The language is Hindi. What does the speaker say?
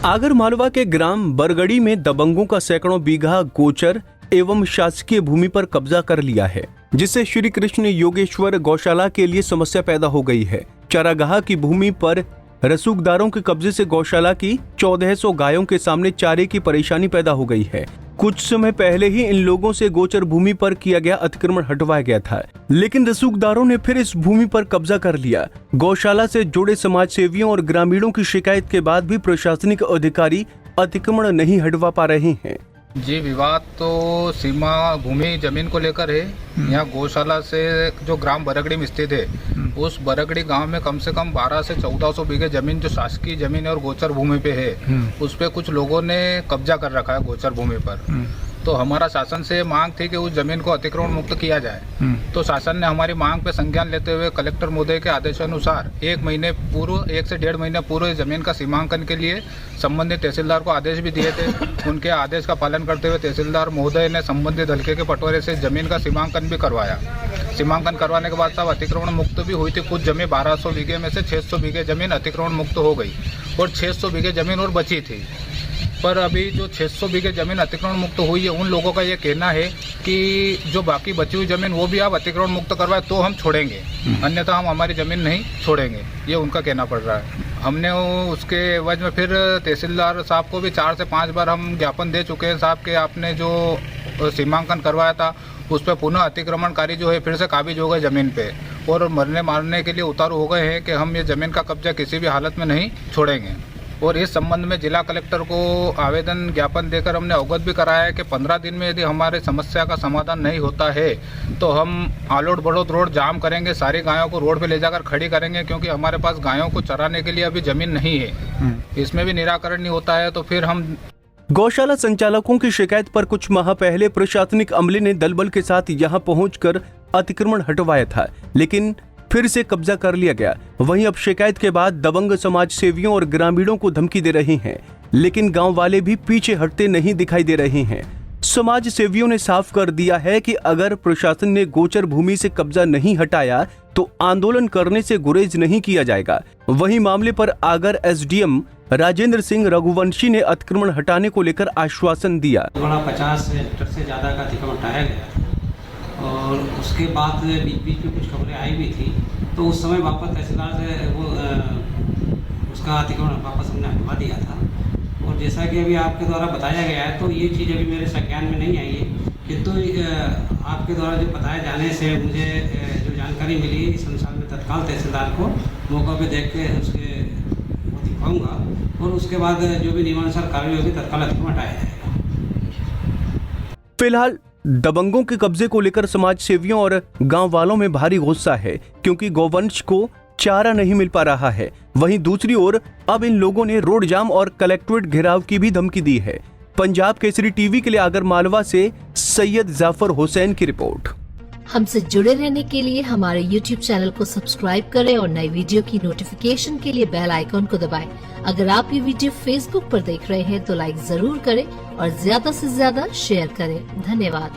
आगर मालवा के ग्राम बरगड़ी में दबंगों का सैकड़ों बीघा गोचर एवं शासकीय भूमि पर कब्जा कर लिया है, जिससे श्री कृष्ण योगेश्वर गौशाला के लिए समस्या पैदा हो गई है। चारागाह की भूमि पर रसूखदारों के कब्जे से गौशाला की 1400 गायों के सामने चारे की परेशानी पैदा हो गई है। कुछ समय पहले ही इन लोगों से गोचर भूमि पर किया गया अतिक्रमण हटवाया गया था, लेकिन रसूखदारों ने फिर इस भूमि पर कब्जा कर लिया। गौशाला से जुड़े समाज सेवियों और ग्रामीणों की शिकायत के बाद भी प्रशासनिक अधिकारी अतिक्रमण नहीं हटवा पा रहे हैं। जी, विवाद तो सीमा भूमि जमीन को लेकर है। यहाँ गौशाला से जो ग्राम बरगड़ी में स्थित है, उस बरगड़ी गांव में कम से कम 12 से 1400 बीघे जमीन जो शासकीय जमीन है और गोचर भूमि पे है, उस पे कुछ लोगों ने कब्जा कर रखा है गोचर भूमि पर। तो हमारा शासन से मांग थी कि उस जमीन को अतिक्रमण मुक्त किया जाए। तो शासन ने हमारी मांग पे संज्ञान लेते हुए कलेक्टर महोदय के आदेशानुसार 1 से 1.5 महीने पूर्व इस जमीन का सीमांकन के लिए संबंधित तहसीलदार को आदेश भी दिए थे। उनके आदेश का पालन करते हुए तहसीलदार महोदय ने संबंधित हल्के के पटवारी से जमीन का सीमांकन भी करवाया। सीमांकन करवाने के बाद तब अतिक्रमण मुक्त भी हुई थी। कुछ जमीन 1200 बीघे में से 600 बीघे जमीन अतिक्रमण मुक्त हो गई और 600 बीघे जमीन और बची थी। पर अभी जो 600 बीघे जमीन अतिक्रमण मुक्त हुई है, उन लोगों का ये कहना है कि जो बाकी बची हुई जमीन वो भी आप अतिक्रमण मुक्त करवाए तो हम छोड़ेंगे, अन्यथा हम हमारी जमीन नहीं छोड़ेंगे, ये उनका कहना पड़ रहा है। हमने उसके एवज में फिर तहसीलदार साहब को भी 4 से 5 बार हम ज्ञापन दे चुके हैं साहब के आपने जो सीमांकन करवाया था उस पर पुनः अतिक्रमणकारी जो है फिर से काबिज हो गए जमीन पे और मरने मारने के लिए उतारू हो गए हैं कि हम ये जमीन का कब्जा किसी भी हालत में नहीं छोड़ेंगे। और इस संबंध में जिला कलेक्टर को आवेदन ज्ञापन देकर हमने अवगत भी कराया है कि 15 दिन में यदि हमारे समस्या का समाधान नहीं होता है तो हम आलोट बड़ौद रोड जाम करेंगे, सारी गायों को रोड पे ले जाकर खड़ी करेंगे, क्योंकि हमारे पास गायों को चराने के लिए अभी जमीन नहीं है। इसमें भी निराकरण नहीं होता है तो फिर हम गौशाला संचालकों की शिकायत पर कुछ माह पहले प्रशासनिक अमले ने दलबल के साथ यहां पहुंचकर अतिक्रमण हटवाया था, लेकिन फिर से कब्जा कर लिया गया। वहीं अब शिकायत के बाद दबंग समाज सेवियों और ग्रामीणों को धमकी दे रहे हैं, लेकिन गांव वाले भी पीछे हटते नहीं दिखाई दे रहे हैं। समाज सेवियों ने साफ कर दिया है कि अगर प्रशासन ने गोचर भूमि से कब्जा नहीं हटाया तो आंदोलन करने से गुरेज नहीं किया जाएगा। वहीं मामले पर आगर एसडीएम राजेंद्र सिंह रघुवंशी ने अतिक्रमण हटाने को लेकर आश्वासन दिया। 50 हेक्टेयर से ज्यादा का अतिक्रमण हटाया गया और उसके बाद बीच में कुछ खबरें आई भी थी, तो उस समय वापस तहसीलदार से वो उसका अतिक्रमण वापस हमने हटवा दिया था। और जैसा कि अभी आपके द्वारा बताया गया है तो ये चीज़ अभी मेरे संज्ञान में नहीं आई है, किंतु आपके द्वारा जो बताए जाने से मुझे जो जानकारी मिली इस अनुसार में तत्काल तहसीलदार को मौका पे देख के उसके वो दिखाऊंगा और उसके बाद जो भी नियमानुसार कार्रवाई होगी तत्काल अतिक्रमण हटाया जाएगा। फिलहाल दबंगों के कब्जे को लेकर समाज सेवियों और गांव वालों में भारी गुस्सा है, क्योंकि गौवंश को चारा नहीं मिल पा रहा है। वहीं दूसरी ओर अब इन लोगों ने रोड जाम और कलेक्ट्रेट घेराव की भी धमकी दी है। पंजाब केसरी टीवी के लिए आगर मालवा से सैयद जाफर हुसैन की रिपोर्ट। हमसे जुड़े रहने के लिए हमारे YouTube चैनल को सब्सक्राइब करें और नई वीडियो की नोटिफिकेशन के लिए बेल आइकॉन को दबाएं। अगर आप ये वीडियो Facebook पर देख रहे हैं तो लाइक जरूर करें और ज्यादा से ज्यादा शेयर करें। धन्यवाद।